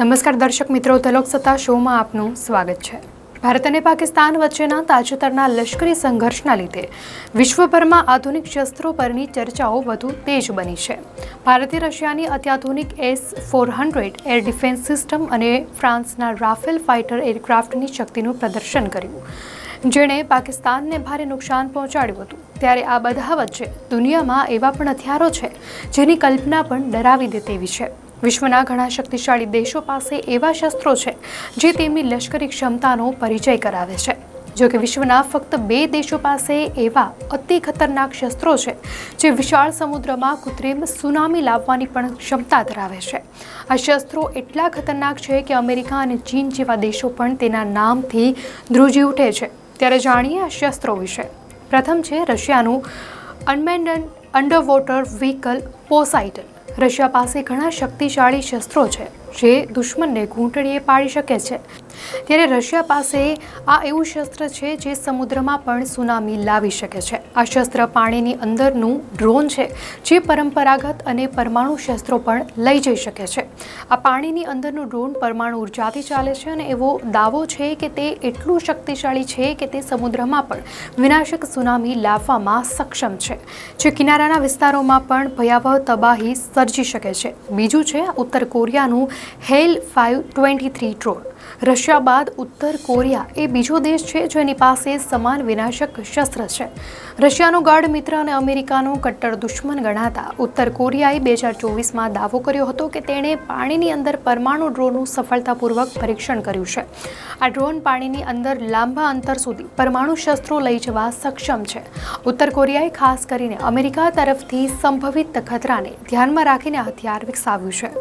નમસ્કાર દર્શક મિત્રો, તલોક સત્તા શોમાં આપનું સ્વાગત છે। ભારત અને પાકિસ્તાન વચ્ચેના તાજેતરના લશ્કરી સંઘર્ષના લીધે વિશ્વભરમાં આધુનિક શસ્ત્રો પરની ચર્ચાઓ વધુ તેજ બની છે। ભારતે રશિયાની અત્યાધુનિક S-400 એર ડિફેન્સ સિસ્ટમ અને ફ્રાન્સના રાફેલ ફાઇટર એરક્રાફ્ટની શક્તિનું પ્રદર્શન કર્યું, જેણે પાકિસ્તાનને ભારે નુકસાન પહોંચાડ્યું હતું। ત્યારે આ બધા વચ્ચે દુનિયામાં એવા પણ હથિયારો છે જેની કલ્પના પણ ડરાવી દે તેવી છે। વિશ્વના ઘણા શક્તિશાળી દેશો પાસે એવા શસ્ત્રો છે જે તેમની લશ્કરી ક્ષમતાનો પરિચય કરાવે છે। જો કે વિશ્વના ફક્ત 2 દેશો પાસે એવા અતિ ખતરનાક શસ્ત્રો છે જે વિશાળ સમુદ્રમાં કૃત્રિમ સુનામી લાવવાની પણ ક્ષમતા ધરાવે છે। આ શસ્ત્રો એટલા ખતરનાક છે કે અમેરિકા અને ચીન જેવા દેશો પણ તેના નામથી ધ્રુજી ઉઠે છે। ત્યારે જાણીએ આ શસ્ત્રો વિશે। પ્રથમ છે રશિયાનું unmanned under water vehicle પોસાઇડન। Russia પાસે ઘણા શક્તિશાળી શસ્ત્રો છે જે દુશ્મનને ઘૂંટણીએ પાડી શકે છે। ત્યારે રશિયા પાસે આ એવું શસ્ત્ર છે જે સમુદ્રમાં પણ સુનામી લાવી શકે છે। આ શસ્ત્ર પાણીની અંદરનું ડ્રોન છે જે પરંપરાગત અને પરમાણુ શસ્ત્રો પણ લઈ જઈ શકે છે। આ પાણીની અંદરનું ડ્રોન પરમાણુ ઉર્જાથી ચાલે છે અને એવો દાવો છે કે તે એટલું શક્તિશાળી છે કે તે સમુદ્રમાં પણ વિનાશક સુનામી લાવવામાં સક્ષમ છે, જે કિનારાના વિસ્તારોમાં પણ ભયાવહ તબાહી સર્જી શકે છે। બીજું છે ઉત્તર કોરિયાનું હેલ 523 ડ્રોન। રશિયા બાદ ઉત્તર કોરિયા એ બીજો દેશ છે જેની પાસે સમાન વિનાશક શસ્ત્ર છે। રશિયાનો ગાઢ મિત્ર અને અમેરિકાનો કટ્ટર દુશ્મન ગણાતા ઉત્તર કોરિયાએ 2024માં દાવો કર્યો હતો કે તેણે પાણીની અંદર પરમાણુ ડ્રોનનું સફળતાપૂર્વક પરીક્ષણ કર્યું છે। આ ડ્રોન પાણીની અંદર લાંબા અંતર સુધી પરમાણુ શસ્ત્રો લઈ જવા સક્ષમ છે। ઉત્તર કોરિયાએ ખાસ કરીને અમેરિકા તરફથી સંભવિત ખતરાને ધ્યાનમાં રાખીને હથિયાર વિકસાવ્યું છે।